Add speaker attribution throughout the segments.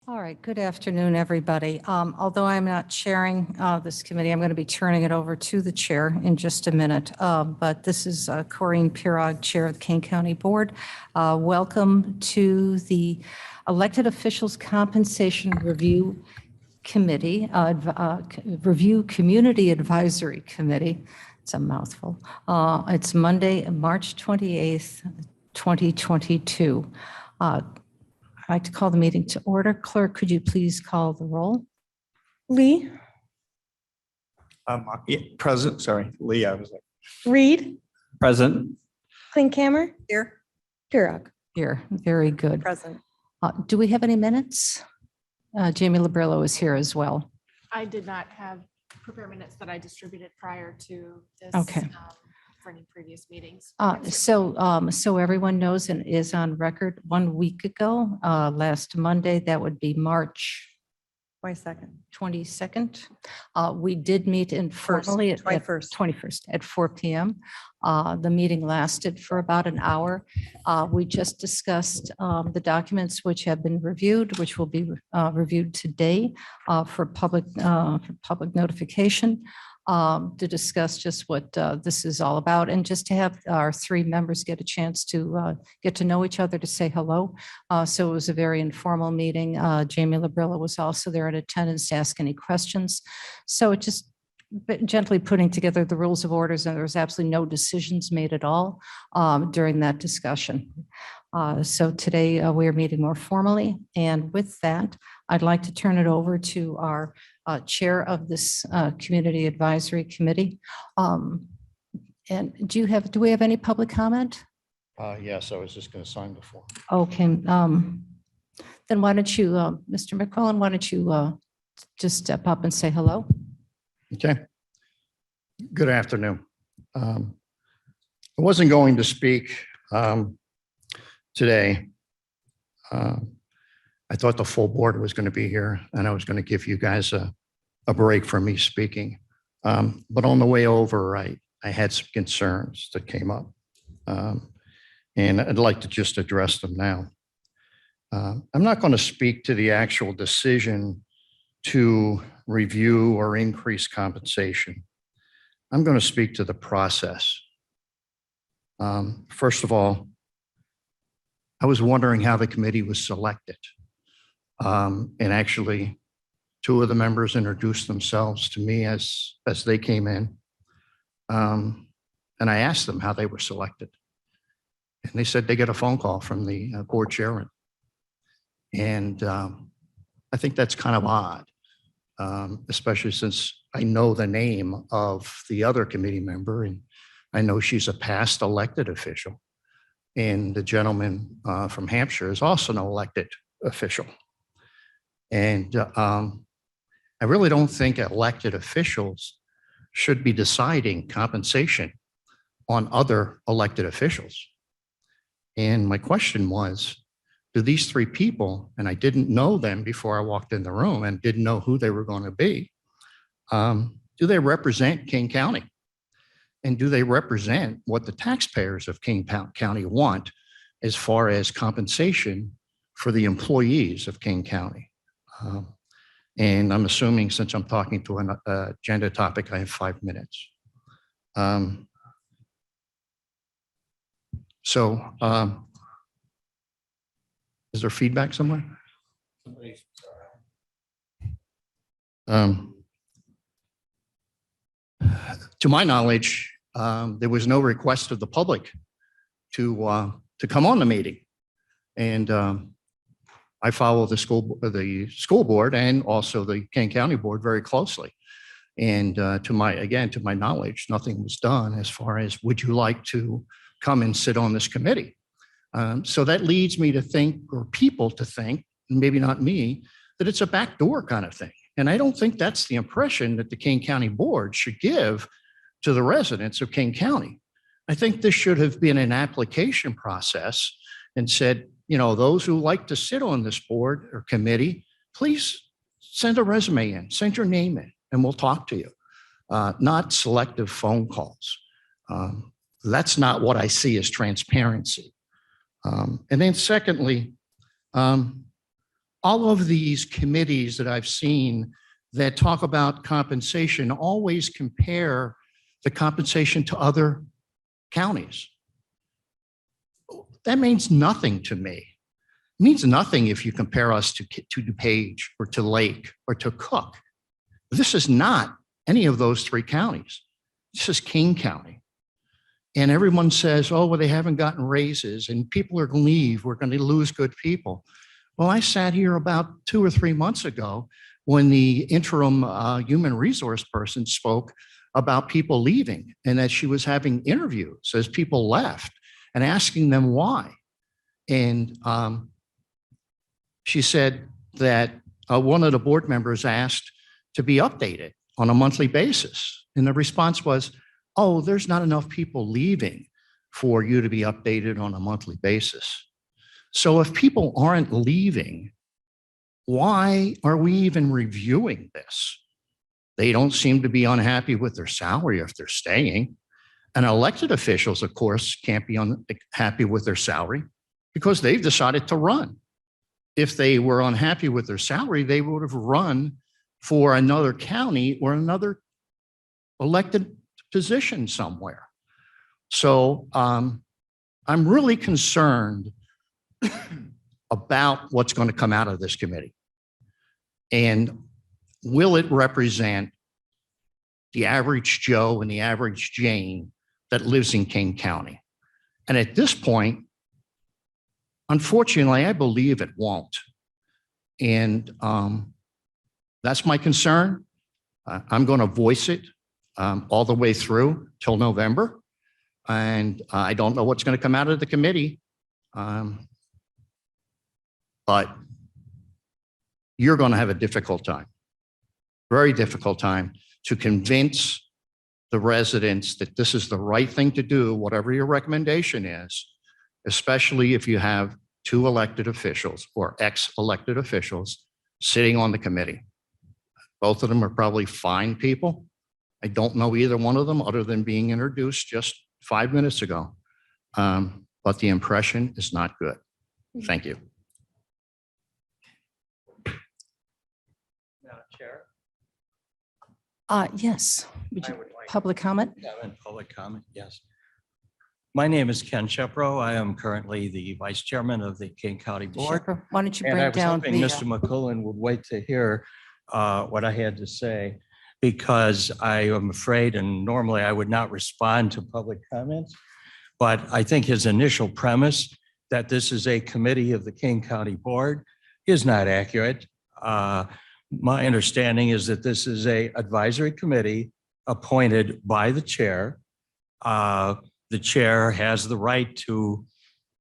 Speaker 1: All right, good afternoon, everybody. Although I'm not chairing this committee, I'm going to be turning it over to the chair in just a minute. But this is Corinne Pirog, Chair of the Kane County Board. Welcome to the Elected Officials Compensation Review Committee, Review Community Advisory Committee. It's a mouthful. It's Monday, March 28th, 2022. I'd like to call the meeting to order. Clerk, could you please call the roll?
Speaker 2: Lee,
Speaker 3: Yeah, present, sorry, Lee, I was like.
Speaker 2: Reed,
Speaker 3: Present.
Speaker 2: Klinkhammer. Here. Pirog.
Speaker 1: Here, very good.
Speaker 2: Present.
Speaker 1: Do we have any minutes? Jamie Labrillo is here as well.
Speaker 4: I did not have prepare minutes that I distributed prior to this.
Speaker 1: Okay.
Speaker 4: For any previous meetings.
Speaker 1: So everyone knows and is on record 1 week ago, last Monday, that would be March 22nd. We did meet informally at 21st at 4 p.m. The meeting lasted for about an hour. We just discussed the documents which have been reviewed, which will be reviewed today for public notification. To discuss just what this is all about and just to have our three members get a chance to get to know each other, to say hello. So it was a very informal meeting. Jamie Labrillo was also there in attendance to ask any questions. So it just gently putting together the rules of orders, and there was absolutely no decisions made at all during that discussion. So today we are meeting more formally, and with that, I'd like to turn it over to our chair of this Community Advisory Committee. And do we have any public comment?
Speaker 5: Yes, I was just going to sign before.
Speaker 1: Okay. Then why don't you, Mr. McClellan, why don't you just step up and say hello?
Speaker 5: Okay. Good afternoon. I wasn't going to speak today. I thought the full board was going to be here, and I was going to give you guys a break from me speaking. But on the way over, I had some concerns that came up, and I'd like to just address them now. I'm not going to speak to the actual decision to review or increase compensation. I'm going to speak to the process. First of all, I was wondering how the committee was selected. And actually, two of the members introduced themselves to me as they came in. And I asked them how they were selected. And they said they get a phone call from the board chairman. And I think that's kind of odd, especially since I know the name of the other committee member, and I know she's a past elected official. And the gentleman from Hampshire is also an elected official. And I really don't think elected officials should be deciding compensation on other elected officials. And my question was, do these three people, and I didn't know them before I walked in the room and didn't know who they were going to be, do they represent Kane County? And do they represent what the taxpayers of Kane County want as far as compensation for the employees of Kane County? And I'm assuming, since I'm talking to an agenda topic, I have 5 minutes. Is there feedback somewhere? To my knowledge, there was no request of the public to come on the meeting, and I follow the school board and also the Kane County board very closely. And to my knowledge, nothing was done as far as, would you like to come and sit on this committee? So that leads me to think, or people to think, maybe not me, that it's a backdoor kind of thing. And I don't think that's the impression that the Kane County board should give to the residents of Kane County. I think this should have been an application process and said, you know, those who like to sit on this board or committee, please send a resume in, send your name in, and we'll talk to you. Not selective phone calls. That's not what I see as transparency. And then secondly, all of these committees that I've seen that talk about compensation always compare the compensation to other counties. That means nothing to me. It means nothing if you compare us to DuPage or to Lake or to Cook. This is not any of those three counties. This is King County. And everyone says, oh, well, they haven't gotten raises and people are going to leave. We're going to lose good people. Well, I sat here about 2 or 3 months ago when the interim human resource person spoke about people leaving and that she was having interviews as people left and asking them why. And she said that one of the board members asked to be updated on a monthly basis. And the response was, oh, there's not enough people leaving for you to be updated on a monthly basis. So if people aren't leaving, why are we even reviewing this? They don't seem to be unhappy with their salary if they're staying. And elected officials, of course, can't be unhappy with their salary because they've decided to run. If they were unhappy with their salary, they would have run for another county or another elected position somewhere. So I'm really concerned about what's going to come out of this committee. And will it represent the average Joe and the average Jane that lives in King County? And at this point, unfortunately, I believe it won't. And that's my concern. I'm going to voice it all the way through till November. And I don't know what's going to come out of the committee. But you're going to have a difficult time, very difficult time to convince the residents that this is the right thing to do, whatever your recommendation is, especially if you have 2 elected officials or ex-elected officials sitting on the committee. Both of them are probably fine people. I don't know either one of them other than being introduced just 5 minutes ago. But the impression is not good. Thank you.
Speaker 3: Madam Chair.
Speaker 1: Yes. Would you,
Speaker 3: I would like-
Speaker 1: public comment?
Speaker 3: Public comment, yes. My name is Ken Shepro. I am currently the Vice Chairman of the King County Board.
Speaker 1: Shepard, why don't you
Speaker 3: And I
Speaker 1: bring
Speaker 3: was
Speaker 1: down
Speaker 3: hoping
Speaker 1: the,
Speaker 3: Mr. McCullen would wait to hear what I had to say, because I am afraid, and normally I would not respond to public comments, but I think his initial premise that this is a committee of the King County Board is not accurate. My understanding is that this is an advisory committee appointed by the chair. The chair has the right to,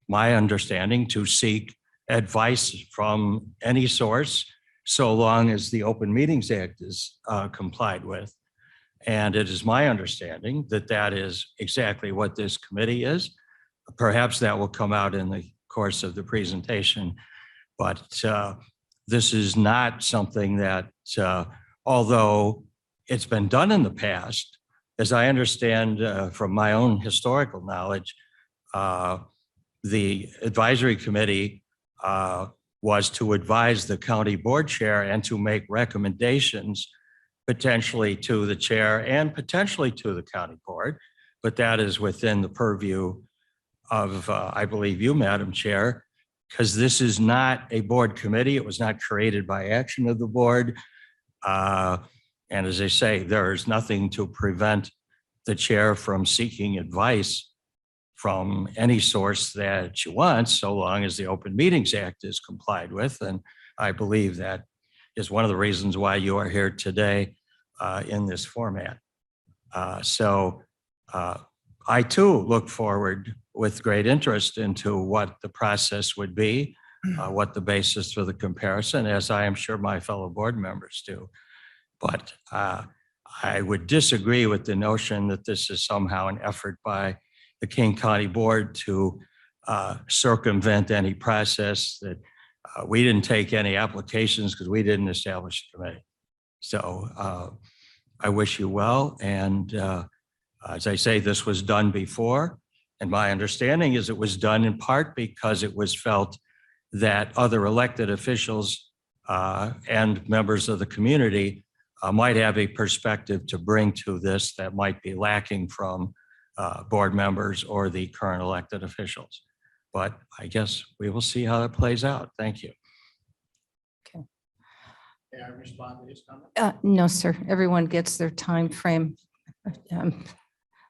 Speaker 3: my understanding, to seek advice from any source, so long as the Open Meetings Act is complied with. And it is my understanding that that is exactly what this committee is. Perhaps that will come out in the course of the presentation, but this is not something that, although it's been done in the past, as I understand from my own historical knowledge, the advisory committee was to advise the county board chair and to make recommendations potentially to the chair and potentially to the county board. But that is within the purview of, I believe you, Madam Chair, because this is not a board committee. It was not created by action of the board. And as I say, there is nothing to prevent the chair from seeking advice from any source that she wants, so long as the Open Meetings Act is complied with. And I believe that is one of the reasons why you are here today in this format. So I too look forward with great interest into what the process would be, what the basis for the comparison, as I am sure my fellow board members do. But I would disagree with the notion that this is somehow an effort by the King County Board to circumvent any process, that we didn't take any applications because we didn't establish a committee. So I wish you well. And as I say, this was done before. And my understanding is it was done in part because it was felt that other elected officials and members of the community might have a perspective to bring to this that might be lacking from board members or the current elected officials. But I guess we will see how that plays out. Thank you.
Speaker 1: Okay.
Speaker 3: May I respond to his comment?
Speaker 1: No, sir. Everyone gets their time frame.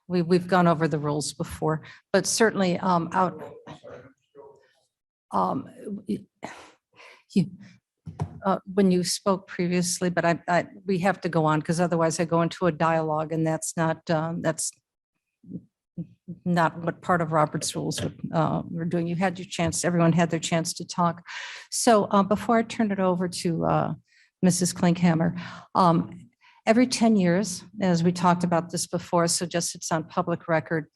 Speaker 1: We've gone over the rules before, but certainly when you spoke previously, but we have to go on because otherwise I go into a dialogue and that's not what part of Robert's rules we're doing. You had your chance, everyone had their chance to talk. So before I turn it over to Mrs. Klinkhammer, every 10 years, as we talked about this before, so just it's on public record,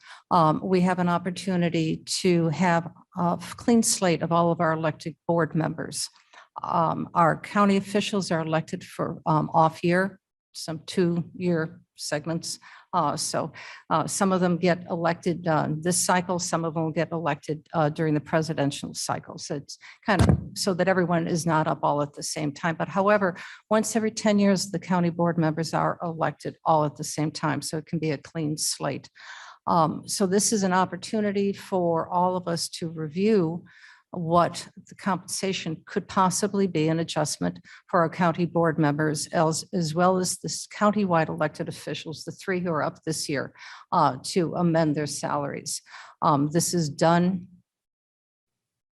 Speaker 1: we have an opportunity to have a clean slate of all of our elected board members. Our county officials are elected for off year, some 2-year segments. So some of them get elected this cycle, some of them will get elected during the presidential cycle. So it's kind of so that everyone is not up all at the same time. But however, once every 10 years, the county board members are elected all at the same time. So it can be a clean slate. So this is an opportunity for all of us to review what the compensation could possibly be, an adjustment for our county board members, as well as this countywide elected officials, the 3 who are up this year, to amend their salaries. This is done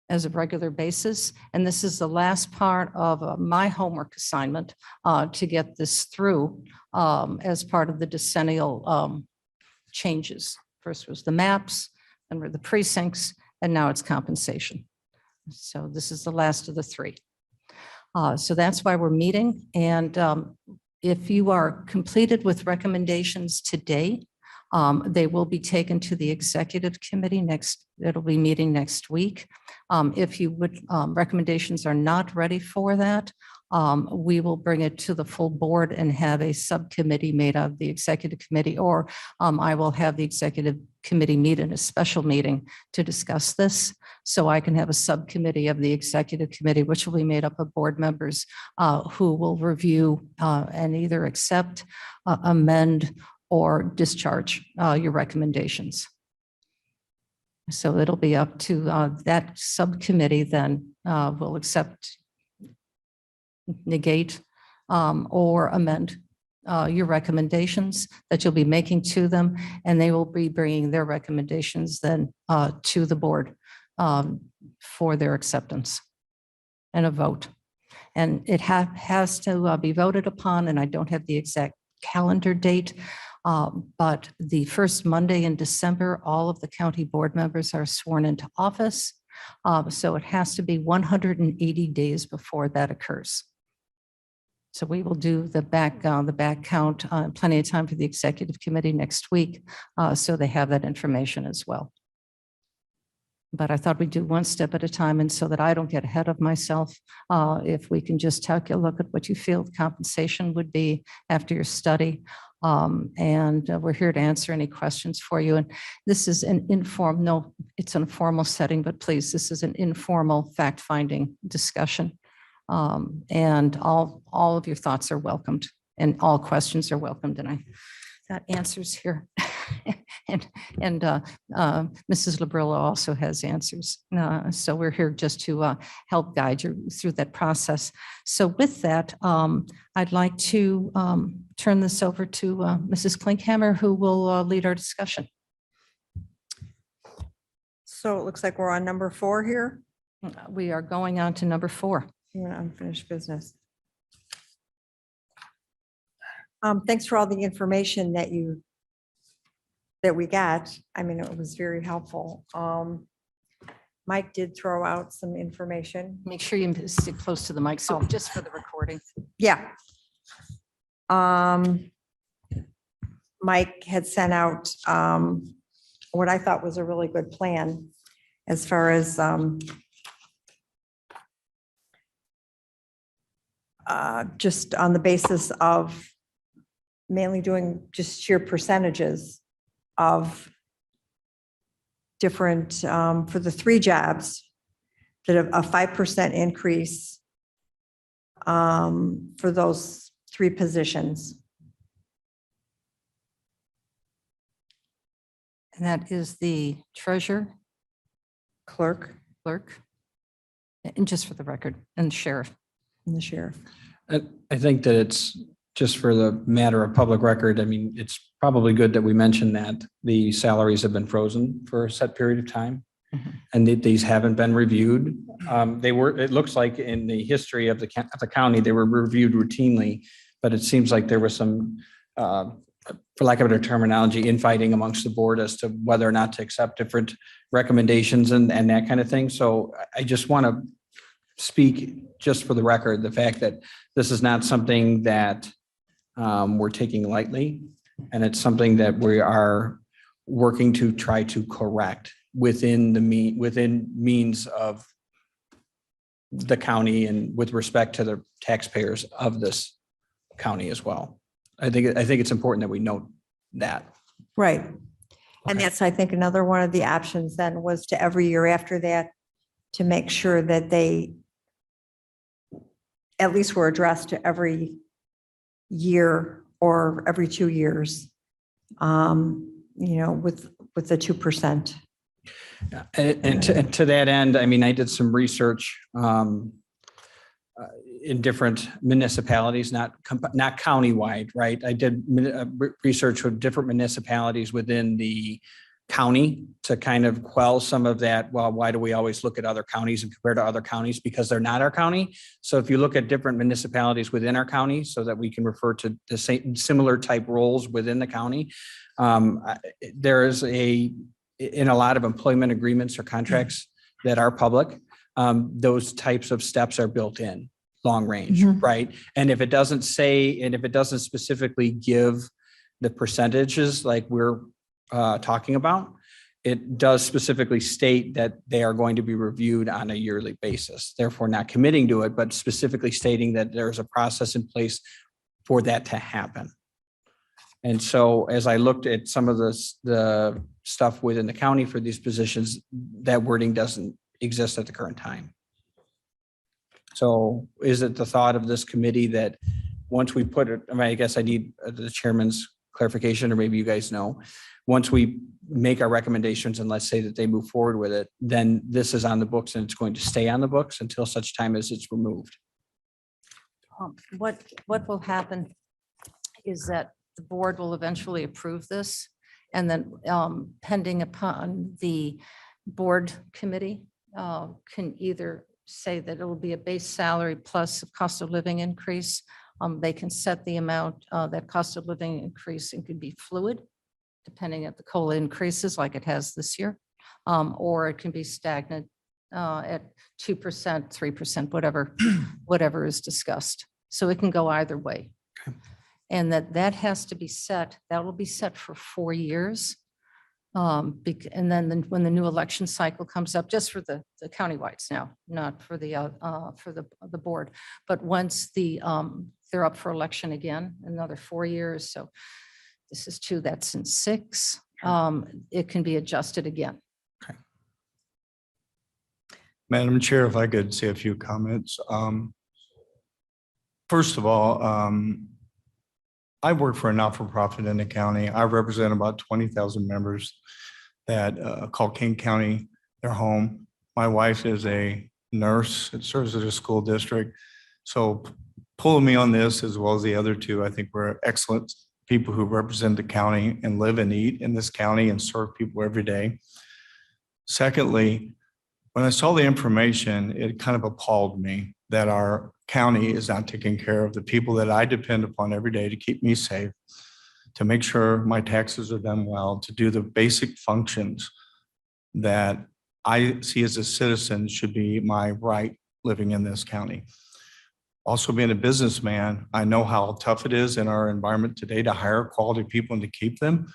Speaker 1: as a regular basis, and this is the last part of my homework assignment to get this through as part of the decennial changes. First was the maps, then were the precincts, and now it's compensation. So this is the last of the 3. So that's why we're meeting. And if you are completed with recommendations today, they will be taken to the executive committee it'll be meeting next week. If you would, recommendations are not ready for that, we will bring it to the full board and have a subcommittee made of the executive committee, or I will have the executive committee meet in a special meeting to discuss this. So I can have a subcommittee of the executive committee, which will be made up of board members who will review and either accept, amend, or discharge your recommendations. So it'll be up to that subcommittee then will accept, negate, or amend your recommendations that you'll be making to them, and they will be bringing their recommendations then to the board for their acceptance and a vote. And it has to be voted upon, and I don't have the exact calendar date, but the first Monday in December, all of the county board members are sworn into office. So it has to be 180 days before that occurs. So we will do the back count, plenty of time for the executive committee next week. So they have that information as well. But I thought we'd do one step at a time, and so that I don't get ahead of myself, if we can just take a look at what you feel the compensation would be after your study. And we're here to answer any questions for you. And this is an informal, it's an informal setting, but please, this is an informal fact-finding discussion. And all of your thoughts are welcomed, and all questions are welcomed. And I got answers here. and Mrs. Labrillo also has answers. So we're here just to help guide you through that process. So with that, I'd like to turn this over to Mrs. Klinkhammer, who will lead our discussion.
Speaker 6: So it looks like we're on number 4 here.
Speaker 1: We are going on to number 4.
Speaker 6: Unfinished business. Thanks for all the information that we got. I mean, it was very helpful. Mike did throw out some information.
Speaker 1: Make sure you sit close to the mic, so just for the recording.
Speaker 6: Yeah. Mike had sent out what I thought was a really good plan as far as just on the basis of mainly doing just sheer percentages of different, for the 3 jobs, that a 5% increase for those 3 positions.
Speaker 1: And that is the treasurer,
Speaker 6: Clerk
Speaker 1: clerk, and just for the record, and sheriff.
Speaker 6: and the sheriff.
Speaker 7: I think that it's just for the matter of public record. I mean, it's probably good that we mention that the salaries have been frozen for a set period of time.
Speaker 1: Mhm.
Speaker 7: And that these haven't been reviewed. They were, it looks like in the history of the county, they were reviewed routinely, but it seems like there was some, for lack of a better terminology, infighting amongst the board as to whether or not to accept different recommendations and that kind of thing. So I just want to speak just for the record, the fact that this is not something that we're taking lightly, and it's something that we are working to try to correct within within means of the county and with respect to the taxpayers of this county as well. I think it's important that we note that.
Speaker 6: Right. And
Speaker 7: Okay.
Speaker 6: that's, I think, another one of the options then was to every year after that, to make sure that they at least were addressed to every year or every 2 years, with the 2%.
Speaker 7: And to that end, I mean, I did some research in different municipalities, not countywide, right? I did research with different municipalities within the county to kind of quell some of that. Well, why do we always look at other counties and compare to other counties? Because they're not our county. So if you look at different municipalities within our county so that we can refer to the same similar type roles within the county, there is in a lot of employment agreements or contracts that are public, those types of steps are built in long range,
Speaker 6: Mhm.
Speaker 7: right? And if it doesn't specifically give the percentages like we're talking about, it does specifically state that they are going to be reviewed on a yearly basis. Therefore, not committing to it, but specifically stating that there's a process in place for that to happen. And so as I looked at some of the stuff within the county for these positions, that wording doesn't exist at the current time. So is it the thought of this committee that once we put it, I mean, I guess I need the chairman's clarification, or maybe you guys know, once we make our recommendations and let's say that they move forward with it, then this is on the books and it's going to stay on the books until such time as it's removed.
Speaker 1: What will happen is that the board will eventually approve this, and then pending upon the board committee can either say that it will be a base salary plus a cost of living increase. They can set the amount that cost of living increase and could be fluid, depending if the COLA increases like it has this year, or it can be stagnant at 2%, 3%, whatever is discussed. So it can go either way. And that has to be set, that will be set for 4 years. And then when the new election cycle comes up, just for the countywide now, not for the board. But once they're up for election again, another 4 years. So this is 2, that's in 6. It can be adjusted again.
Speaker 8: Madam Chair, if I could say a few comments. First of all, I work for a not-for-profit in the county. I represent about 20,000 members that call King County their home. My wife is a nurse that serves at a school district. So pulling me on this as well as the other 2, I think we're excellent people who represent the county and live and eat in this county and serve people every day. Secondly, when I saw the information, it kind of appalled me that our county is not taking care of the people that I depend upon every day to keep me safe, to make sure my taxes are done well, to do the basic functions that I see as a citizen should be my right living in this county. Also, being a businessman, I know how tough it is in our environment today to hire quality people and to keep them.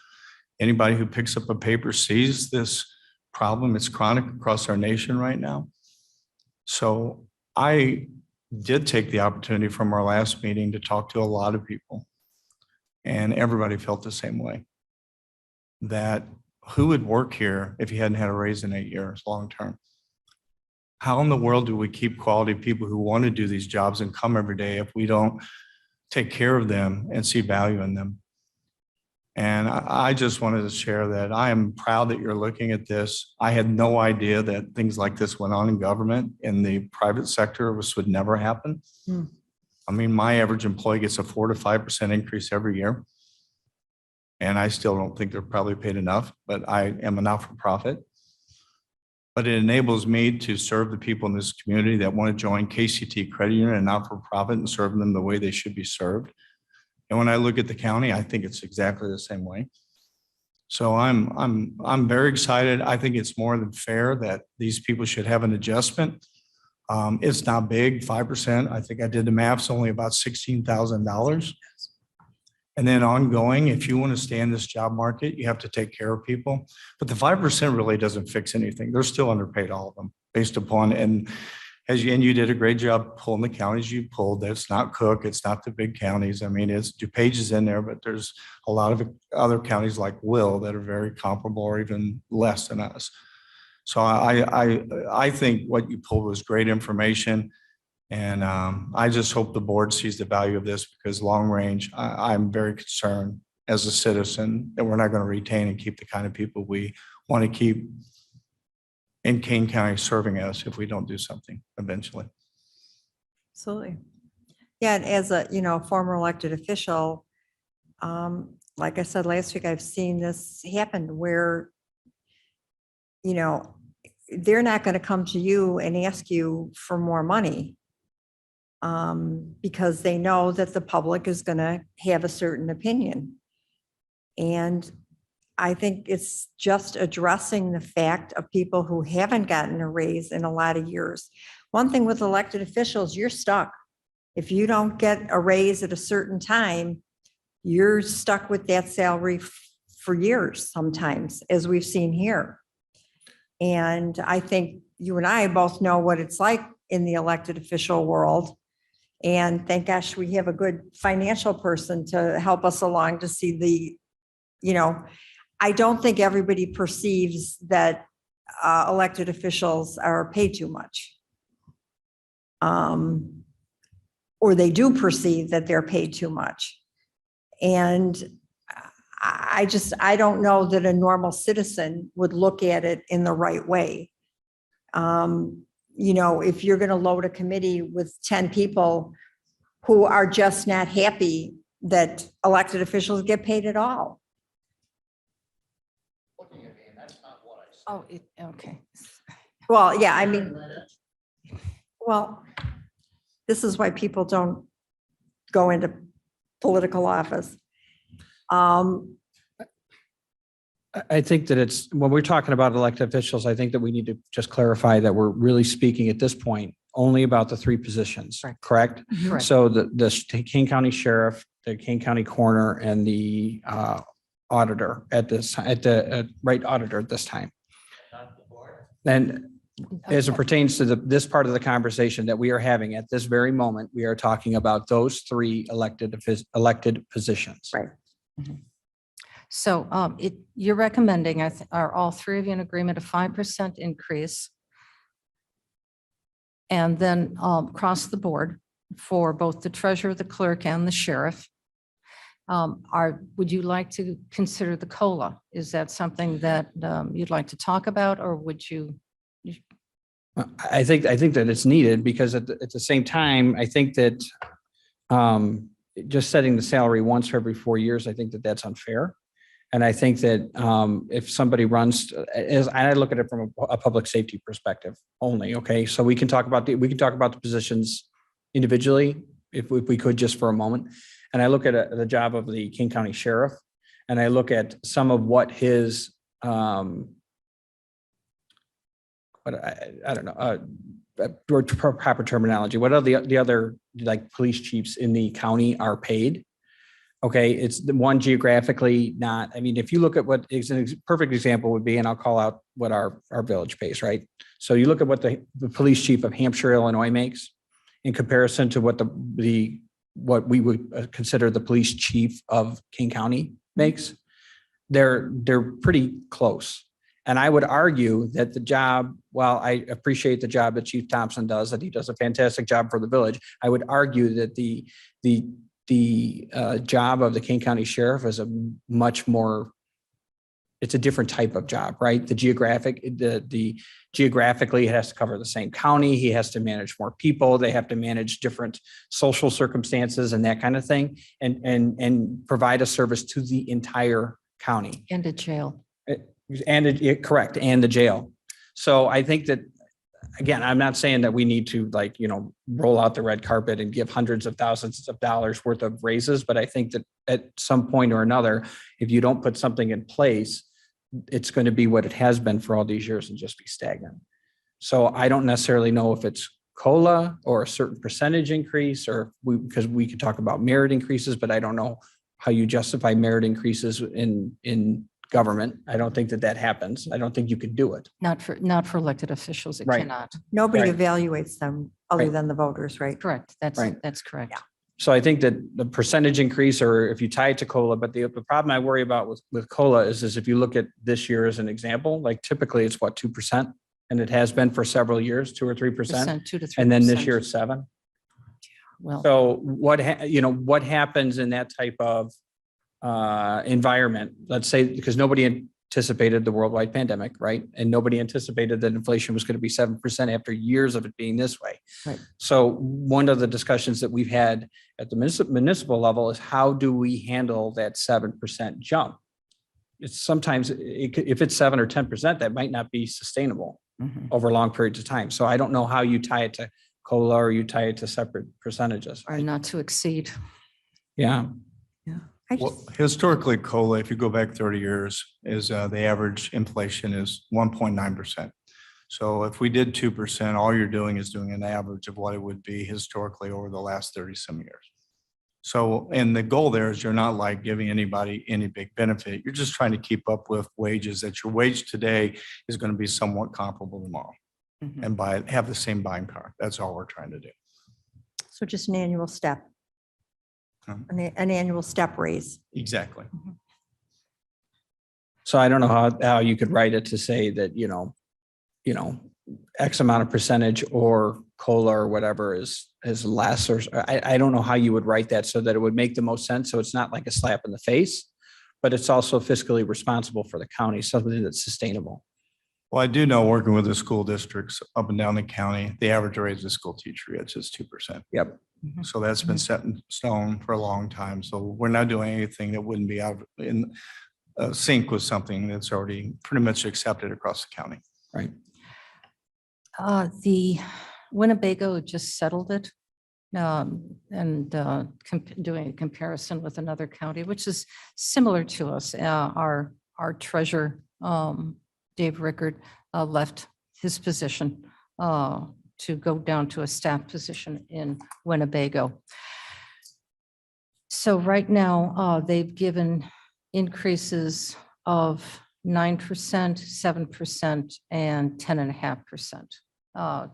Speaker 8: Anybody who picks up a paper sees this problem. It's chronic across our nation right now. So I did take the opportunity from our last meeting to talk to a lot of people, and everybody felt the same way. That who would work here if he hadn't had a raise in 8 years long term? how in the world do we keep quality people who want to do these jobs and come every day if we don't take care of them and see value in them? And I just wanted to share that I am proud that you're looking at this. I had no idea that things like this went on in government. In the private sector, this would never happen.
Speaker 6: Hmm.
Speaker 8: I mean, my average employee gets a 4 to 5% increase every year. And I still don't think they're probably paid enough, but I am a not-for-profit. But it enables me to serve the people in this community that want to join KCT Credit Union and not-for-profit and serve them the way they should be served. And when I look at the county, I think it's exactly the same way. So I'm very excited. I think it's more than fair that these people should have an adjustment. It's not big, 5%. I think I did the math, it's only about $16,000. And then ongoing, if you want to stay in this job market, you have to take care of people. But the 5% really doesn't fix anything. They're still underpaid, all of them, based upon, and you did a great job pulling the counties you pulled. That's not Cook, it's not the big counties. I mean, it's DuPage is in there, but there's a lot of other counties like Will that are very comparable or even less than us. So I think what you pulled was great information. And I just hope the board sees the value of this, because long range, I'm very concerned as a citizen that we're not going to retain and keep the kind of people we want to keep in Kane County serving us if we don't do something eventually.
Speaker 6: Absolutely. Yeah, and as a, former elected official, like I said last week, I've seen this happen where, they're not going to come to you and ask you for more money because they know that the public is going to have a certain opinion. And I think it's just addressing the fact of people who haven't gotten a raise in a lot of years. One thing with elected officials, you're stuck. If you don't get a raise at a certain time, you're stuck with that salary for years sometimes, as we've seen here. And I think you and I both know what it's like in the elected official world. And thank gosh, we have a good financial person to help us along to see I don't think everybody perceives that elected officials are paid too much. Or they do perceive that they're paid too much. And I don't know that a normal citizen would look at it in the right way. If you're going to load a committee with 10 people who are just not happy that elected officials get paid at all.
Speaker 1: Oh, okay.
Speaker 6: Well, yeah, I mean, this is why people don't go into political office.
Speaker 7: I think that when we're talking about elected officials, I think that we need to just clarify that we're really speaking at this point only about the 3 positions, correct?
Speaker 1: Correct.
Speaker 7: So the Kane County Sheriff, the Kane County Coroner, and the auditor right auditor at this time. And as it pertains to this part of the conversation that we are having at this very moment, we are talking about those 3 elected positions.
Speaker 6: Right.
Speaker 1: Mhm. So you're recommending, are all 3 of you in agreement, a 5% increase? And then across the board for both the treasurer, the clerk, and the sheriff. Would you like to consider the COLA? Is that something that you'd like to talk about, or would you?
Speaker 7: I think that it's needed, because at the same time, I think that just setting the salary once for every 4 years, I think that that's unfair. And I think that if somebody runs, I look at it from a public safety perspective only. Okay, so we can talk about the positions individually if we could, just for a moment. And I look at the job of the King County Sheriff, and I look at some of what his I don't know, proper terminology. What are the other like police chiefs in the county are paid? Okay, it's the one geographically not. I mean, if you look at what is a perfect example would be, and I'll call out what our village pays, right? So you look at what the police chief of Hampshire, Illinois makes in comparison to what what we would consider the police chief of King County makes. They're pretty close. And I would argue that the job, while I appreciate the job that Chief Thompson does, that he does a fantastic job for the village, I would argue that the job of the Kane County Sheriff is a much more, it's a different type of job, right? The geographically, it has to cover the same county. He has to manage more people. They have to manage different social circumstances and that kind of thing, and provide a service to the entire county.
Speaker 1: And a jail.
Speaker 7: Correct, and the jail. So I think that, again, I'm not saying that we need to roll out the red carpet and give hundreds of thousands of dollars worth of raises, but I think that at some point or another, if you don't put something in place, it's going to be what it has been for all these years and just be stagnant. So I don't necessarily know if it's COLA or a certain percentage increase, or because we could talk about merit increases, but I don't know how you justify merit increases in government. I don't think that happens. I don't think you could do it.
Speaker 1: Not for elected officials. It
Speaker 7: Right.
Speaker 1: cannot.
Speaker 6: Nobody
Speaker 7: Right.
Speaker 6: evaluates them other
Speaker 7: Right.
Speaker 6: than the voters, right?
Speaker 1: Correct.
Speaker 7: Right.
Speaker 1: That's correct.
Speaker 7: So I think that the percentage increase, or if you tie it to COLA, but the problem I worry about with COLA is if you look at this year as an example, like typically it's what, 2%? And it has been for several years, 2 or 3%.
Speaker 1: 2 to 3%.
Speaker 7: And then this year it's 7.
Speaker 1: Well,
Speaker 7: So what happens in that type of environment? Let's say, because nobody anticipated the worldwide pandemic, right? And nobody anticipated that inflation was going to be 7% after years of it being this way.
Speaker 1: Right.
Speaker 7: So one of the discussions that we've had at the municipal level is how do we handle that 7% jump? It's sometimes if it's 7 or 10%, that might not be sustainable
Speaker 1: mhm.
Speaker 7: over long periods of time. So I don't know how you tie it to COLA or you tie it to separate percentages.
Speaker 1: Or not to exceed.
Speaker 7: Yeah.
Speaker 8: Well, historically, COLA, if you go back 30 years, is the average inflation is 1.9%. So if we did 2%, all you're doing is doing an average of what it would be historically over the last 30 some years. So, and the goal there is you're not like giving anybody any big benefit. You're just trying to keep up with wages, that your wage today is going to be somewhat comparable tomorrow
Speaker 1: Mhm.
Speaker 8: and have the same buying power. That's all we're trying to do.
Speaker 6: So just an annual step, an annual step raise.
Speaker 8: Exactly.
Speaker 7: So I don't know how you could write it to say that, X amount of percentage or COLA or whatever is less, or I don't know how you would write that so that it would make the most sense. So it's not like a slap in the face, but it's also fiscally responsible for the county, something that's sustainable.
Speaker 8: Well, I do know, working with the school districts up and down the county, the average raise of school teacher gets is 2%.
Speaker 7: Yep.
Speaker 8: So that's been set in stone for a long time. So we're not doing anything that wouldn't be out in sync with something that's already pretty much accepted across the county.
Speaker 7: Right.
Speaker 1: The Winnebago just settled it. And doing a comparison with another county, which is similar to us. Our treasurer, Dave Rickard, left his position to go down to a staff position in Winnebago. So right now, they've given increases of 9%, 7%, and 10.5%.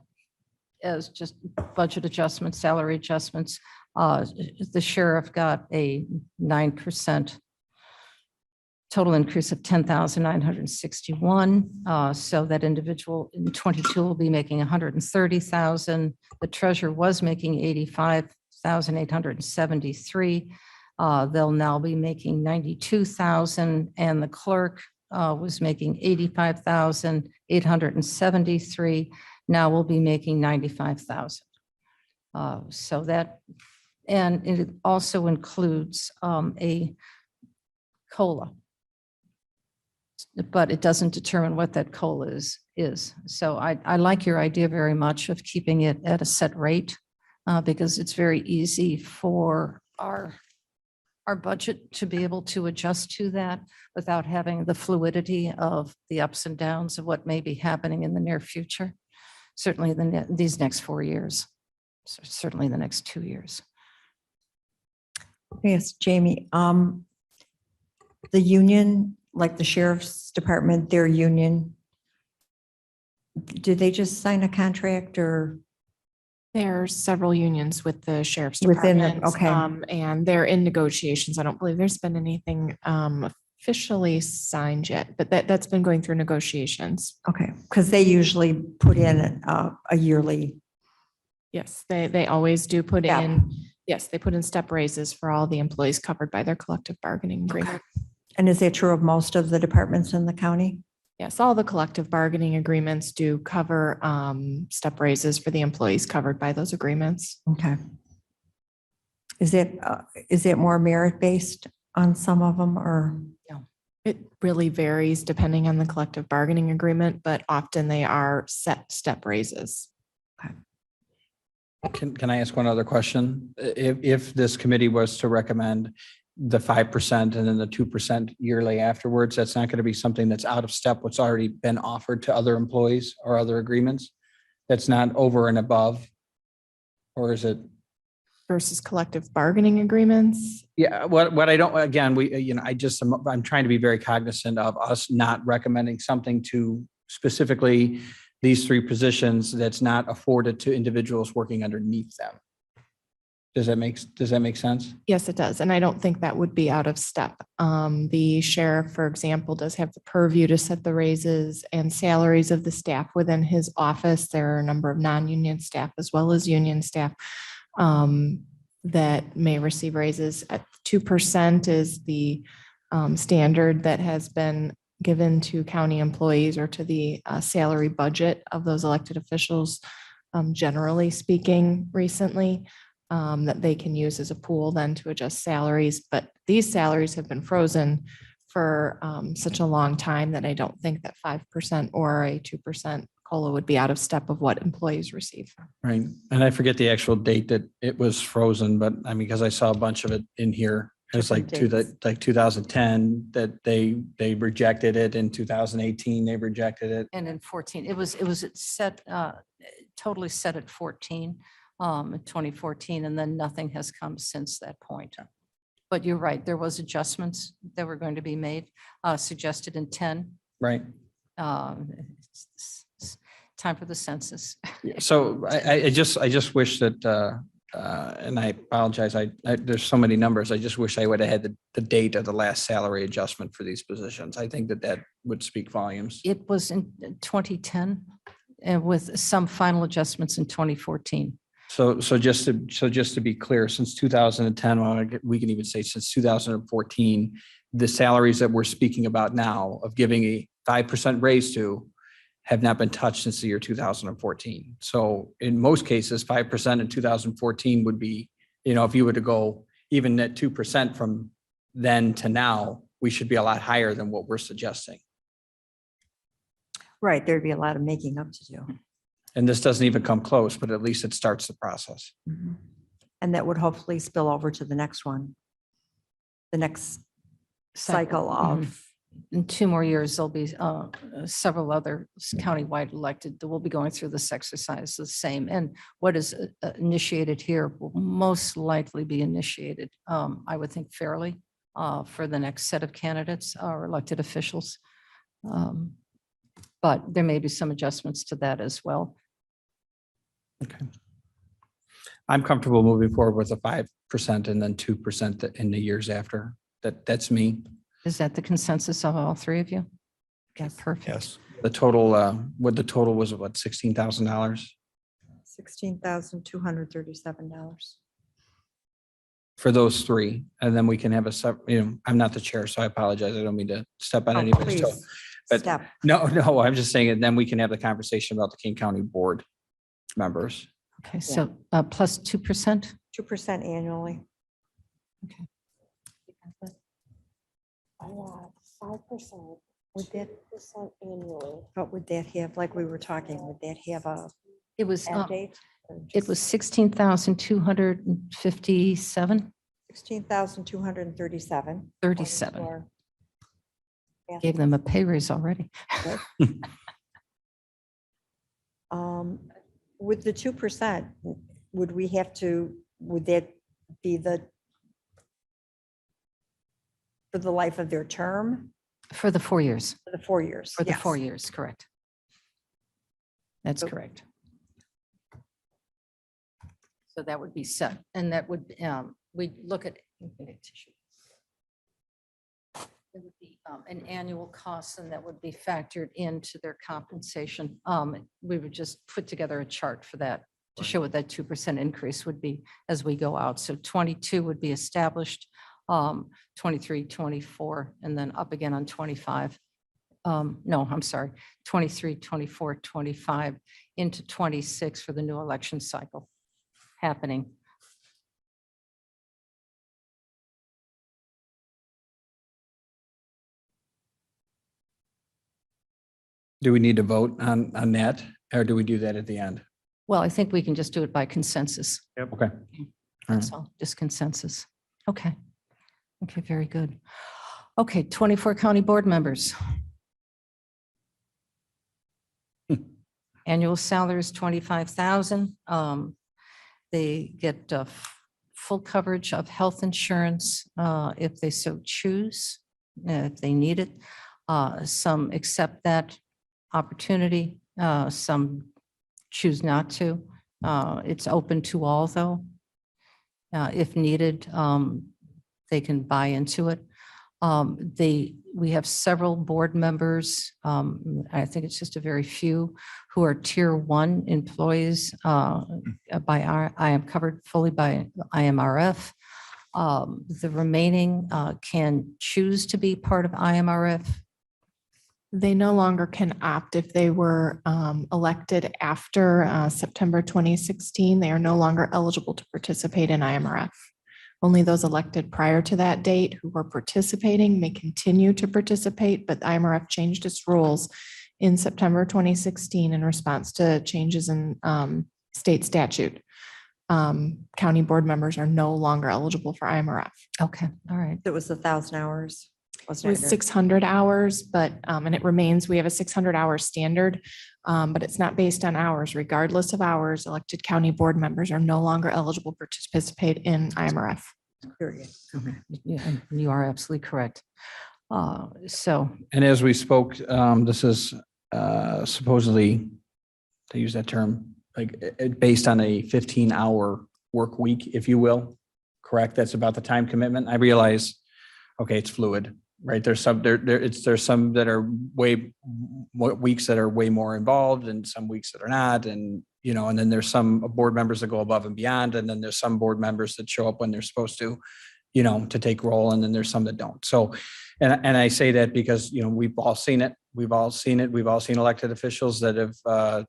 Speaker 1: As just budget adjustments, salary adjustments. The sheriff got a 9% total increase of 10,961. So that individual in 22 will be making 130,000. The treasurer was making 85,873. They'll now be making 92,000, and the clerk was making 85,873. Now we'll be making 95,000. So that, and it also includes a COLA, but it doesn't determine what that COLA is. So I like your idea very much of keeping it at a set rate because it's very easy for our budget to be able to adjust to that without having the fluidity of the ups and downs of what may be happening in the near future. Certainly these next 4 years, certainly the next 2 years.
Speaker 6: Yes, Jamie, the union, like the sheriff's department, their union, did they just sign a contract or?
Speaker 4: There are several unions with the sheriff's
Speaker 6: Within the-
Speaker 4: department.
Speaker 6: okay.
Speaker 4: And they're in negotiations. I don't believe there's been anything officially signed yet, but that's been going through negotiations.
Speaker 6: Okay, because they usually put in a yearly.
Speaker 4: Yes, they always do put
Speaker 6: Yeah.
Speaker 4: in, yes, they put in step raises for all the employees covered by their collective bargaining agreement.
Speaker 6: And is that true of most of the departments in the county?
Speaker 4: Yes, all the collective bargaining agreements do cover step raises for the employees covered by those agreements.
Speaker 6: Okay. Is it more merit-based on some of them or?
Speaker 4: It really varies depending on the collective bargaining agreement, but often they are set step raises.
Speaker 7: Can I ask one other question? If this committee was to recommend the 5% and then the 2% yearly afterwards, that's not going to be something that's out of step what's already been offered to other employees or other agreements? That's not over and above? Or is it?
Speaker 4: Versus collective bargaining agreements.
Speaker 7: Yeah, what I don't, again, I'm trying to be very cognizant of us not recommending something to specifically these three positions that's not afforded to individuals working underneath them. Does that make sense?
Speaker 4: Yes, it does. And I don't think that would be out of step. The sheriff, for example, does have the purview to set the raises and salaries of the staff within his office. There are a number of non-union staff as well as union staff that may receive raises. At 2% is the standard that has been given to county employees or to the salary budget of those elected officials, generally speaking, recently, that they can use as a pool then to adjust salaries. But these salaries have been frozen for such a long time that I don't think that 5% or a 2% COLA would be out of step of what employees receive.
Speaker 7: Right. And I forget the actual date that it was frozen, but I mean, because I saw a bunch of it in here. It was like
Speaker 6: Different dates.
Speaker 7: 2010 that they rejected it. In 2018, they rejected it.
Speaker 1: And in 14, it was set, totally set at 14, in 2014, and then nothing has come since that point. But you're right, there was adjustments that were going to be made, suggested in 10.
Speaker 7: Right.
Speaker 1: It's time for the census.
Speaker 7: So I just wish that, and I apologize, there's so many numbers. I just wish I would have had the date of the last salary adjustment for these positions. I think that would speak volumes.
Speaker 1: It was in 2010 and with some final adjustments in 2014.
Speaker 7: So just to be clear, since 2010, well, we can even say since 2014, the salaries that we're speaking about now of giving a 5% raise to have not been touched since the year 2014. So in most cases, 5% in 2014 would be, if you were to go even at 2% from then to now, we should be a lot higher than what we're suggesting.
Speaker 6: Right, there'd be a lot of making up to do.
Speaker 7: And this doesn't even come close, but at least it starts the process.
Speaker 6: Mhm. And that would hopefully spill over to the next one. The next cycle of,
Speaker 1: In 2 more years, there'll be several other countywide elected that will be going through this exercise the same. And what is initiated here will most likely be initiated, I would think fairly, for the next set of candidates or elected officials. But there may be some adjustments to that as well.
Speaker 7: Okay. I'm comfortable moving forward with a 5% and then 2% in the years after. That's me.
Speaker 1: Is that the consensus of all three of you?
Speaker 6: Yes.
Speaker 1: Perfect.
Speaker 8: Yes.
Speaker 7: The total, the total was what, $16,000
Speaker 6: $16,237.
Speaker 7: for those three. And then we can have I'm not the chair, so I apologize. I don't mean to step on
Speaker 6: Oh,
Speaker 7: anybody's toe.
Speaker 6: please,
Speaker 7: But
Speaker 6: step.
Speaker 7: no, I'm just saying, and then we can have the conversation about the King County Board members.
Speaker 1: Okay, so plus 2%?
Speaker 6: 2% annually.
Speaker 2: 5%.
Speaker 6: Would that,
Speaker 2: Percent annually.
Speaker 6: what would that have, like we were talking, would that have a
Speaker 1: It was,
Speaker 6: end date? Or
Speaker 1: it
Speaker 6: just
Speaker 1: was 16,257,
Speaker 6: 16,237.
Speaker 1: 37.
Speaker 6: Yeah.
Speaker 1: Gave them a pay raise already.
Speaker 6: With the 2%, would that be for the life of their term?
Speaker 1: For the 4 years,
Speaker 6: For the 4 years?
Speaker 1: for the
Speaker 6: Yes.
Speaker 1: 4 years, correct. That's
Speaker 6: So-
Speaker 1: correct. So that would be set, and that would, we look at, It would be an annual cost, and that would be factored into their compensation. We would just put together a chart for that to show what that 2% increase would be as we go out. So 22 would be established, 23, 24, and then up again on 25. No, I'm sorry, 23, 24, 25 into 26 for the new election cycle happening.
Speaker 7: Do we need to vote on that, or do we do that at the end?
Speaker 1: Well, I think we can just do it by consensus.
Speaker 7: Okay.
Speaker 1: That's all, just consensus. Okay. Okay, very good. Okay, 24 county board members. Annual salary is 25,000. They get full coverage of health insurance if they so choose, if they need it. Some accept that opportunity, some choose not to. It's open to all, though. If needed, they can buy into it. We have several board members. I think it's just a very few who are tier 1 employees I am covered fully by IMRF. The remaining can choose to be part of IMRF.
Speaker 4: They no longer can opt if they were elected after September 2016. They are no longer eligible to participate in IMRF. Only those elected prior to that date who were participating may continue to participate, but IMRF changed its rules in September 2016 in response to changes in state statute. County board members are no longer eligible for IMRF.
Speaker 1: Okay, all right.
Speaker 6: It was 1,000 hours.
Speaker 4: It was 600 hours, but, and it remains, we have a 600-hour standard, but it's not based on hours. Regardless of hours, elected county board members are no longer eligible to participate in IMRF.
Speaker 6: Period.
Speaker 1: Yeah, and you are absolutely correct. So,
Speaker 7: And as we spoke, this is supposedly, to use that term, like based on a 15-hour work week, if you will, correct? That's about the time commitment. I realize, okay, it's fluid, right? There's some there's some that are weeks that are way more involved, and some weeks that are not, and and then there's some board members that go above and beyond, and then there's some board members that show up when they're supposed to, to take role, and then there's some that don't. So, and I say that because we've all seen it. We've all seen elected officials that have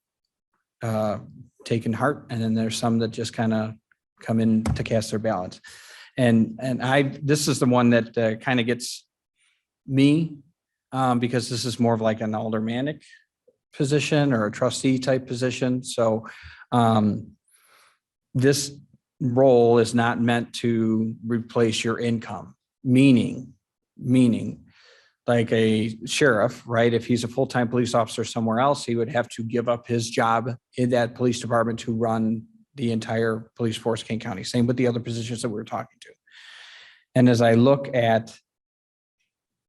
Speaker 7: taken heart, and then there's some that just kind of come in to cast their ballots. And this is the one that kind of gets me because this is more of like an aldermanic position or a trustee type position. So this role is not meant to replace your income, meaning like a sheriff, right? If he's a full-time police officer somewhere else, he would have to give up his job in that police department to run the entire police force, King County. Same with the other positions that we were talking to. And as I look at,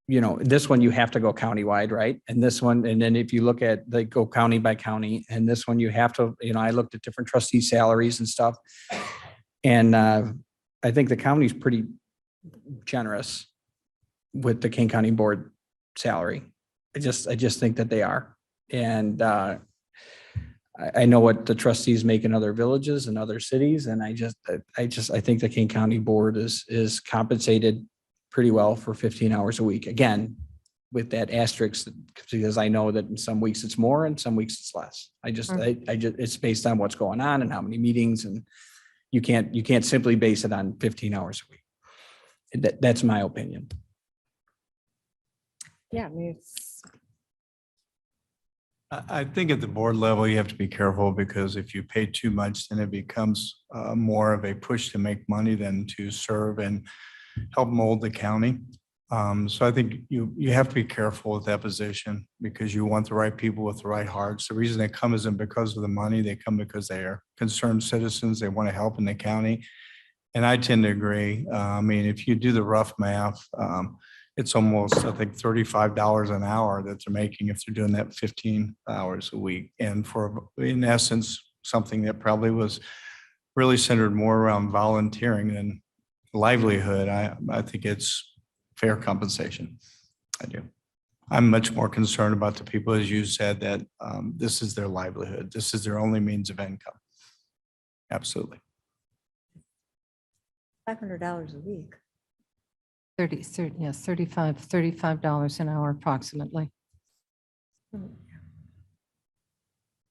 Speaker 7: this one, you have to go countywide, right? And this one, and then if you look at, they go county by county, and this one you have to, I looked at different trustee salaries and stuff. And I think the county's pretty generous with the King County Board salary. I just think that they are. And I know what the trustees make in other villages and other cities. And I think the King County Board is compensated pretty well for 15 hours a week. Again, with that asterisk, because I know that in some weeks it's more and some weeks it's less. It's based on what's going on and how many meetings, and you can't simply base it on 15 hours a week. That's my opinion.
Speaker 6: Yeah,
Speaker 8: I think at the board level, you have to be careful, because if you pay too much, then it becomes more of a push to make money than to serve and help mold the county. So I think you have to be careful with that position, because you want the right people with the right hearts. The reason they come isn't because of the money. They come because they are concerned citizens. They want to help in the county. And I tend to agree. I mean, if you do the rough math, it's almost, I think, $35 an hour that they're making if they're doing that 15 hours a week. And for, in essence, something that probably was really centered more around volunteering than livelihood, I think it's fair compensation. I do. I'm much more concerned about the people, as you said, that this is their livelihood. This is their only means of income. Absolutely.
Speaker 6: $500 a week.
Speaker 1: 30, yeah, $35 an hour approximately.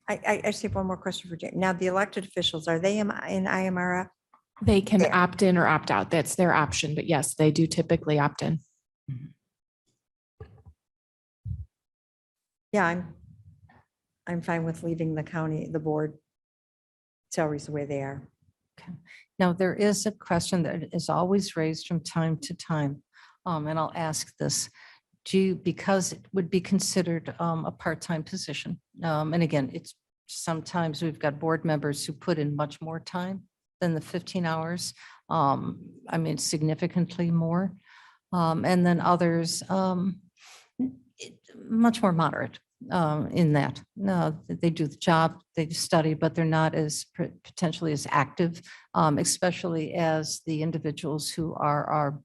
Speaker 6: I just have one more question for Jane. Now, the elected officials, are they in IMRF?
Speaker 4: They can
Speaker 6: Yeah.
Speaker 4: opt in or opt out. That's their option, but yes, they do typically opt in.
Speaker 6: Yeah, I'm fine with leaving the board salaries the way they are.
Speaker 1: Now, there is a question that is always raised from time to time, and I'll ask this. Because it would be considered a part-time position. And again, it's sometimes we've got board members who put in much more time than the 15 hours. I mean, significantly more. And then others, much more moderate in that. No, they do the job, they study, but they're not as potentially as active, especially as the individuals who are our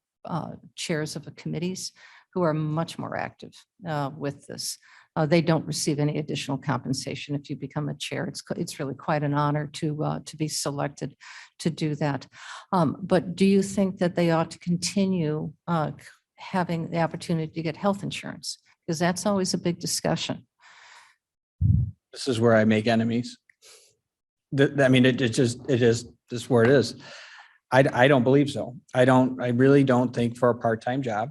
Speaker 1: chairs of the committees, who are much more active with this. They don't receive any additional compensation if you become a chair. It's really quite an honor to be selected to do that. But do you think that they ought to continue having the opportunity to get health insurance? Because that's always a big discussion.
Speaker 7: This is where I make enemies. I mean, it is just where it is. I don't believe so. I really don't think for a part-time job,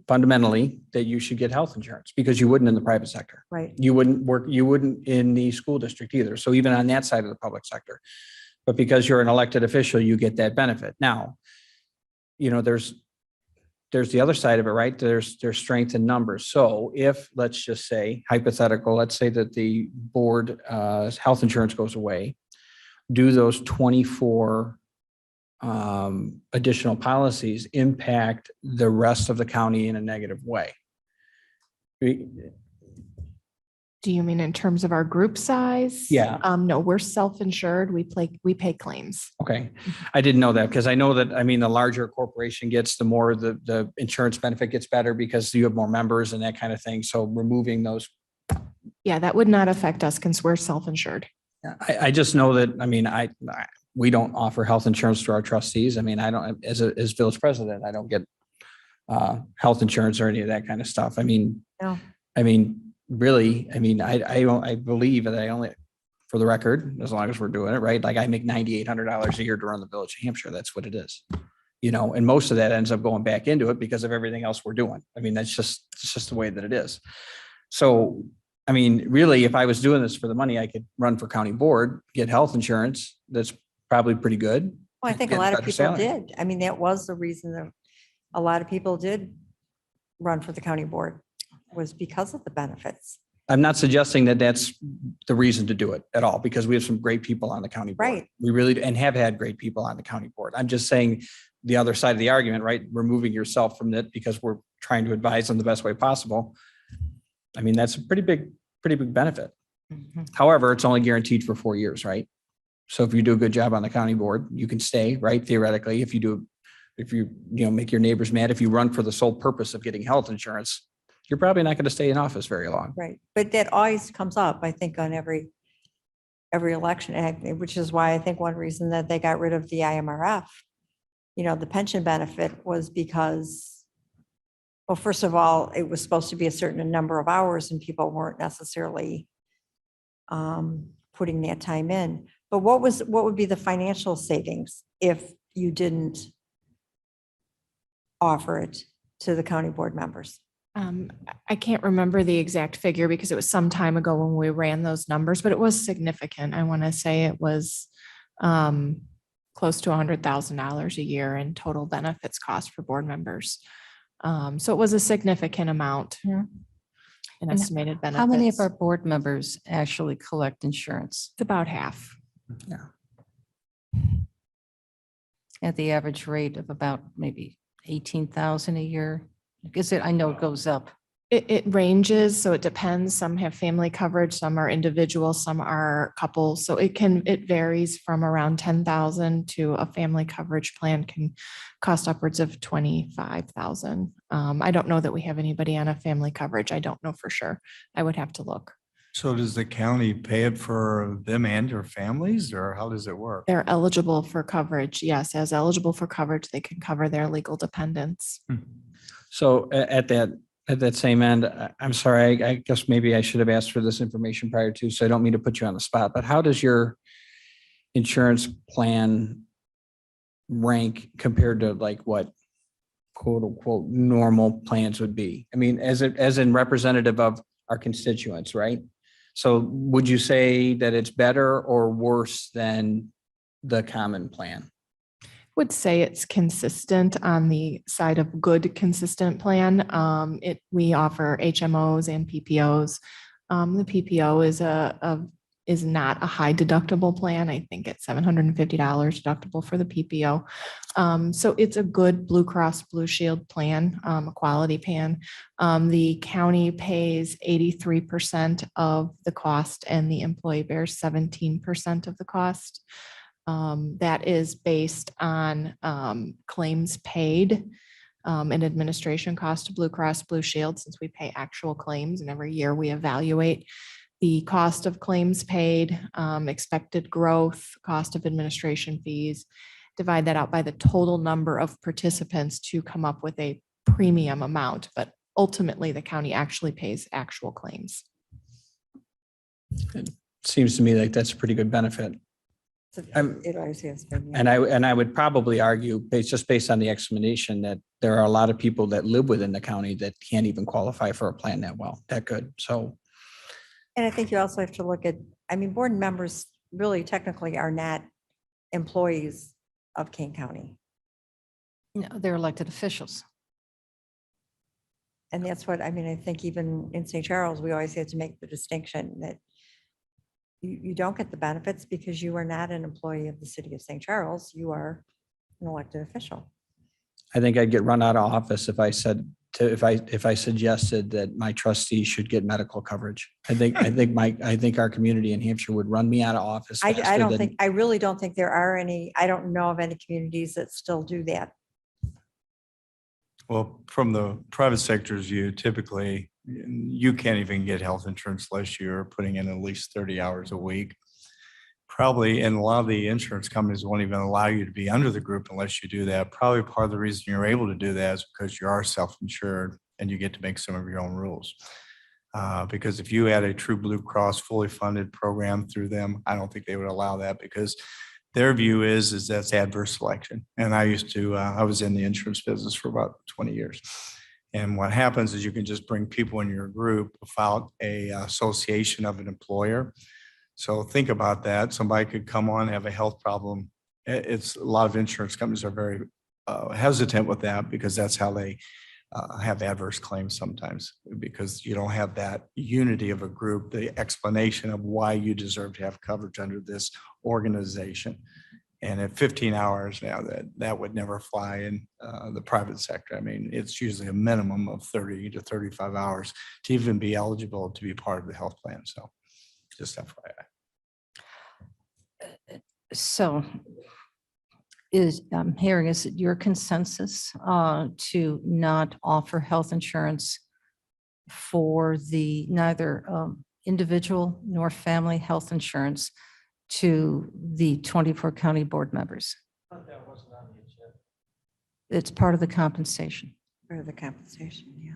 Speaker 7: fundamentally, that you should get health insurance, because you wouldn't in the private sector.
Speaker 6: Right.
Speaker 7: You wouldn't in the school district either. So even on that side of the public sector, but because you're an elected official, you get that benefit. Now, there's the other side of it, right? There's strength in numbers. So if, let's just say, hypothetical, let's say that the board health insurance goes away, do those 24 additional policies impact the rest of the county in a negative way?
Speaker 4: Do you mean in terms of our group size?
Speaker 7: Yeah.
Speaker 4: No, we're self-insured. We pay claims.
Speaker 7: Okay, I didn't know that, because I know that, I mean, the larger a corporation gets, the more the insurance benefit gets better because you have more members and that kind of thing. So removing those.
Speaker 4: Yeah, that would not affect us because we're self-insured.
Speaker 7: I just know that, I mean, we don't offer health insurance to our trustees. I mean, I don't, as village president, I don't get health insurance or any of that kind of stuff. I mean,
Speaker 6: No.
Speaker 7: I mean, really, I mean, I believe that I only, for the record, as long as we're doing it right, like I make $9,800 a year to run the village of Hampshire. That's what it is. And most of that ends up going back into it because of everything else we're doing. I mean, it's just the way that it is. So, I mean, really, if I was doing this for the money, I could run for county board, get health insurance. That's probably pretty good.
Speaker 6: Well, I think a
Speaker 7: Get
Speaker 6: lot of
Speaker 7: better
Speaker 6: people
Speaker 7: salary.
Speaker 6: did. I mean, that was the reason that a lot of people did run for the county board, was because of the benefits.
Speaker 7: I'm not suggesting that that's the reason to do it at all, because we have some great people on the county board.
Speaker 6: Right.
Speaker 7: We really, and have had great people on the county board. I'm just saying the other side of the argument, right? Removing yourself from it because we're trying to advise them the best way possible. I mean, that's a pretty big benefit.
Speaker 1: Mhm.
Speaker 7: However, it's only guaranteed for 4 years, right? So if you do a good job on the county board, you can stay, right? Theoretically, if you make your neighbors mad, if you run for the sole purpose of getting health insurance, you're probably not going to stay in office very long.
Speaker 6: Right. But that always comes up, I think, on every election act, which is why I think one reason that they got rid of the IMRF, the pension benefit, was because, well, first of all, it was supposed to be a certain number of hours and people weren't necessarily putting that time in. But what would be the financial savings if you didn't offer it to the county board members?
Speaker 4: I can't remember the exact figure because it was some time ago when we ran those numbers, but it was significant. I want to say it was close to $100,000 a year in total benefits cost for board members. So it was a significant amount
Speaker 1: Yeah.
Speaker 4: in
Speaker 1: And
Speaker 4: estimated benefits.
Speaker 1: How many of our board members actually collect insurance
Speaker 4: It's about half.
Speaker 7: Yeah.
Speaker 1: at the average rate of about maybe 18,000 a year? I know it goes up.
Speaker 4: It ranges, so it depends. Some have family coverage, some are individual, some are couples. So it varies from around 10,000 to a family coverage plan can cost upwards of 25,000. I don't know that we have anybody on a family coverage. I don't know for sure. I would have to look.
Speaker 8: So does the county pay it for them and their families, or how does it work?
Speaker 4: They're eligible for coverage. Yes, as eligible for coverage, they can cover their legal dependents.
Speaker 7: So at that same end, I'm sorry, I guess maybe I should have asked for this information prior to, so I don't mean to put you on the spot, but how does your insurance plan rank compared to like what quote unquote normal plans would be? I mean, as in representative of our constituents, right? So would you say that it's better or worse than the common plan?
Speaker 4: Would say it's consistent on the side of good, consistent plan. We offer HMOs and PPOs. The PPO is not a high deductible plan. I think it's $750 deductible for the PPO. So it's a good Blue Cross Blue Shield plan, a quality plan. The county pays 83% of the cost and the employee bears 17% of the cost. That is based on claims paid and administration cost to Blue Cross Blue Shield, since we pay actual claims and every year we evaluate the cost of claims paid, expected growth, cost of administration fees, divide that out by the total number of participants to come up with a premium amount. But ultimately, the county actually pays actual claims.
Speaker 7: Seems to me like that's a pretty good benefit.
Speaker 6: It always has been. Yeah.
Speaker 7: And I would probably argue, based on the explanation, that there are a lot of people that live within the county that can't even qualify for a plan that good. So.
Speaker 6: And I think you also have to look at, I mean, board members really technically are not employees of Kane County.
Speaker 1: No, they're elected officials.
Speaker 6: And that's what, I mean, I think even in St. Charles, we always had to make the distinction that you don't get the benefits because you are not an employee of the city of St. Charles. You are an elected official.
Speaker 7: I think I'd get run out of office if I suggested that my trustees should get medical coverage. I think our community in Hampshire would run me out of office.
Speaker 6: I really don't think there are any, I don't know of any communities that still do that.
Speaker 8: Well, from the private sector's view, typically you can't even get health insurance unless you're putting in at least 30 hours a week. Probably, and a lot of the insurance companies won't even allow you to be under the group unless you do that. Probably part of the reason you're able to do that is because you are self-insured and you get to make some of your own rules. Because if you had a true Blue Cross fully funded program through them, I don't think they would allow that because their view is that's adverse selection. And I was in the insurance business for about 20 years. And what happens is you can just bring people in your group without a association of an employer. So think about that. Somebody could come on, have a health problem. It's a lot of insurance companies are very hesitant with that because that's how they have adverse claims sometimes, because you don't have that unity of a group, the explanation of why you deserve to have coverage under this organization. And at 15 hours now, that would never fly in the private sector. I mean, it's usually a minimum of 30 to 35 hours to even be eligible to be part of the health plan. So just FYI.
Speaker 1: So I'm hearing, is it your consensus to not offer health insurance for neither individual nor family health insurance to the 24 county board members? It's part of the compensation.
Speaker 6: Part of the compensation, yeah.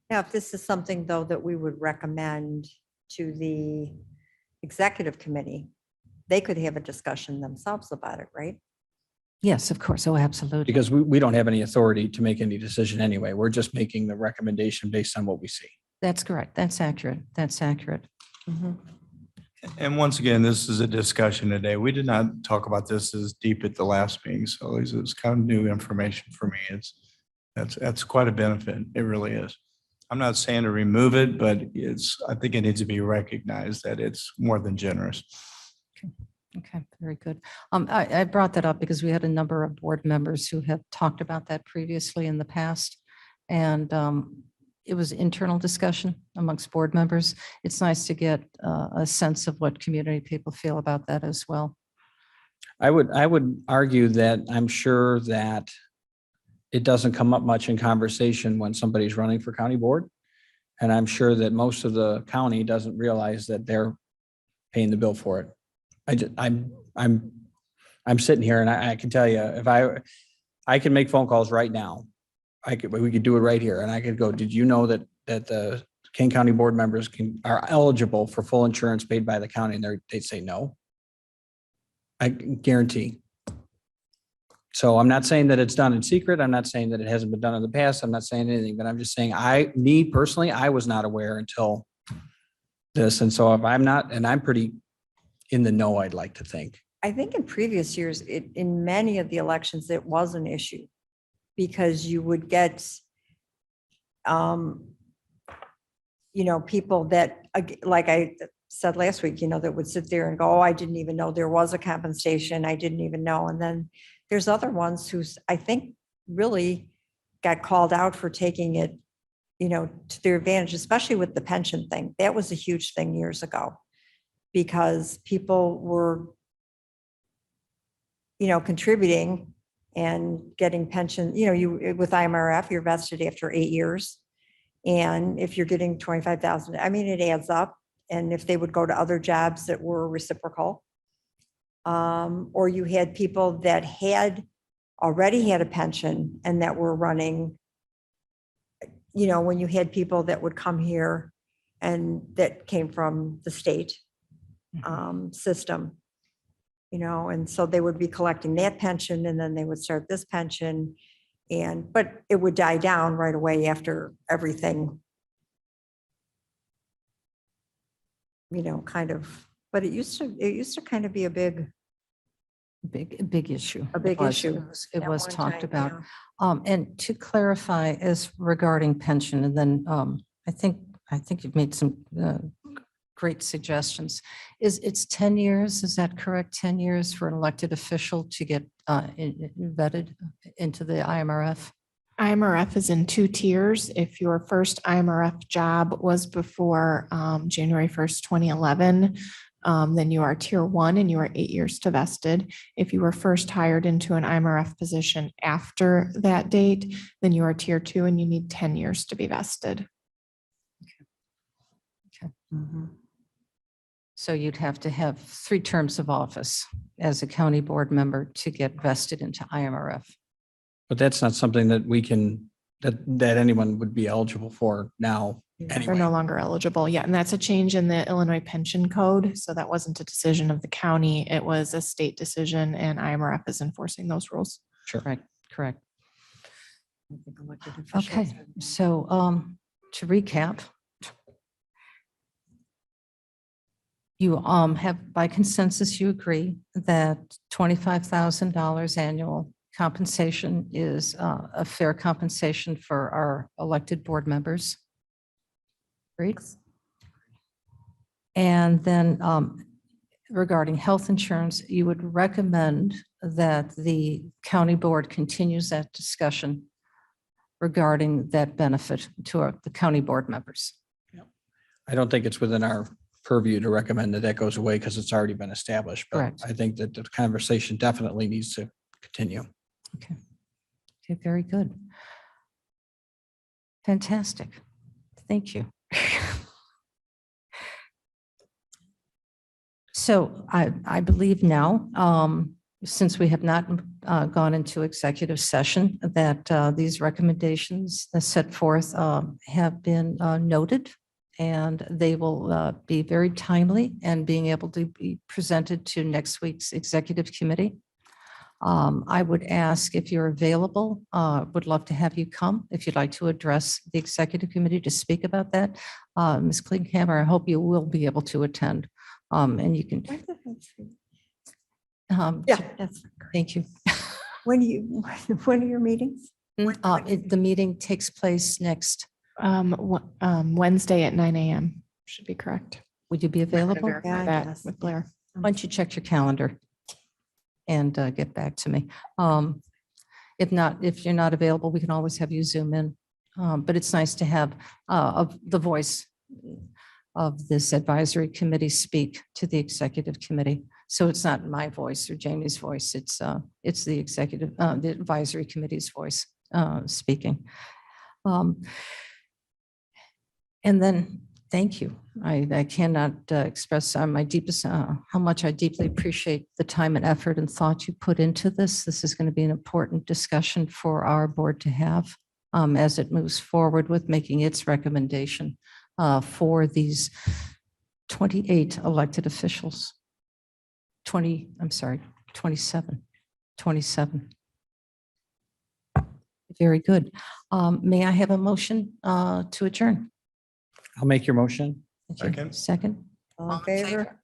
Speaker 6: Now, if this is something though that we would recommend to the executive committee, they could have a discussion themselves about it, right?
Speaker 1: Yes, of course. Oh, absolutely.
Speaker 7: Because we don't have any authority to make any decision anyway. We're just making the recommendation based on what we see.
Speaker 1: That's correct. That's accurate. That's accurate.
Speaker 6: Mhm.
Speaker 8: And once again, this is a discussion today. We did not talk about this as deep at the last meeting. So it's kind of new information for me. That's quite a benefit. It really is. I'm not saying to remove it, but I think it needs to be recognized that it's more than generous.
Speaker 1: Okay, very good. I brought that up because we had a number of board members who have talked about that previously in the past. And it was internal discussion amongst board members. It's nice to get a sense of what community people feel about that as well.
Speaker 7: I would argue that I'm sure that it doesn't come up much in conversation when somebody's running for county board. And I'm sure that most of the county doesn't realize that they're paying the bill for it. I'm sitting here and I can tell you, if I can make phone calls right now. We could do it right here. And I could go, did you know that the Kane County board members are eligible for full insurance paid by the county? And they'd say no. I guarantee. So I'm not saying that it's done in secret. I'm not saying that it hasn't been done in the past. I'm not saying anything, but I'm just saying me personally, I was not aware until this. And so if I'm not, and I'm pretty in the know, I'd like to think.
Speaker 6: I think in previous years, in many of the elections, it was an issue because you would get, people that, like I said last week, that would sit there and go, oh, I didn't even know there was a compensation. I didn't even know. And then there's other ones who I think really got called out for taking it, to their advantage, especially with the pension thing. That was a huge thing years ago because people were, contributing and getting pension, you with IMRF, you're vested after 8 years. And if you're getting 25,000, it adds up. And if they would go to other jobs that were reciprocal, or you had people that had already had a pension and that were running, when you had people that would come here and that came from the state system, and so they would be collecting that pension and then they would start this pension but it would die down right away after everything, kind of, but it used to kind of be a big
Speaker 1: issue.
Speaker 6: A big issue
Speaker 1: It
Speaker 6: at
Speaker 1: was
Speaker 6: one
Speaker 1: talked
Speaker 6: time,
Speaker 1: about.
Speaker 6: yeah.
Speaker 1: And to clarify as regarding pension, and then I think you've made some great suggestions. It's 10 years, is that correct? 10 years for an elected official to get vetted into the IMRF?
Speaker 4: IMRF is in 2 tiers. If your first IMRF job was before January 1st, 2011, then you are tier 1 and you are 8 years to vested. If you were first hired into an IMRF position after that date, then you are tier 2 and you need 10 years to be vested.
Speaker 1: Okay. So you'd have to have 3 terms of office as a county board member to get vested into IMRF.
Speaker 7: But that's not something that we can, that anyone would be eligible for now.
Speaker 4: They're
Speaker 7: Anyway.
Speaker 4: no longer eligible. Yeah, and that's a change in the Illinois Pension Code. So that wasn't a decision of the county. It was a state decision and IMRF is enforcing those rules.
Speaker 7: Sure.
Speaker 1: Correct.
Speaker 6: I think elected officials
Speaker 1: Okay,
Speaker 6: are-
Speaker 1: so to recap, you have, by consensus, you agree that $25,000 annual compensation is a fair compensation for our elected board members. Great. And then regarding health insurance, you would recommend that the county board continues that discussion regarding that benefit to the county board members.
Speaker 7: I don't think it's within our purview to recommend that goes away because it's already been established. But
Speaker 1: Correct.
Speaker 7: I think that the conversation definitely needs to continue.
Speaker 1: Okay, very good. Fantastic. Thank you. So I believe now, since we have not gone into executive session, that these recommendations set forth have been noted, and they will be very timely and being able to be presented to next week's executive committee. I would ask if you're available, would love to have you come if you'd like to address the executive committee to speak about that. Ms. Klinkhammer, I hope you will be able to attend. And you can.
Speaker 6: Yeah, that's,
Speaker 1: Thank you.
Speaker 6: when are your meetings?
Speaker 1: The meeting takes place next.
Speaker 4: Wednesday at 9 a.m. should be correct.
Speaker 1: Would you be available?
Speaker 4: Verify
Speaker 6: Yeah, I
Speaker 4: that
Speaker 6: guess.
Speaker 4: with Blair.
Speaker 1: Why don't you check your calendar and get back to me? If not, if you're not available, we can always have you Zoom in. But it's nice to have of the voice of this advisory committee speak to the executive committee. So it's not my voice or Jamie's voice, it's the executive, the advisory committee's voice speaking. And then, thank you. I cannot express my deepest, how much I deeply appreciate the time and effort and thought you put into this. This is going to be an important discussion for our board to have as it moves forward with making its recommendation for these 28 elected officials. 27. Very good. May I have a motion to adjourn?
Speaker 7: I'll make your motion.
Speaker 1: Thank you.
Speaker 8: Second.
Speaker 1: Second.
Speaker 6: All in favor?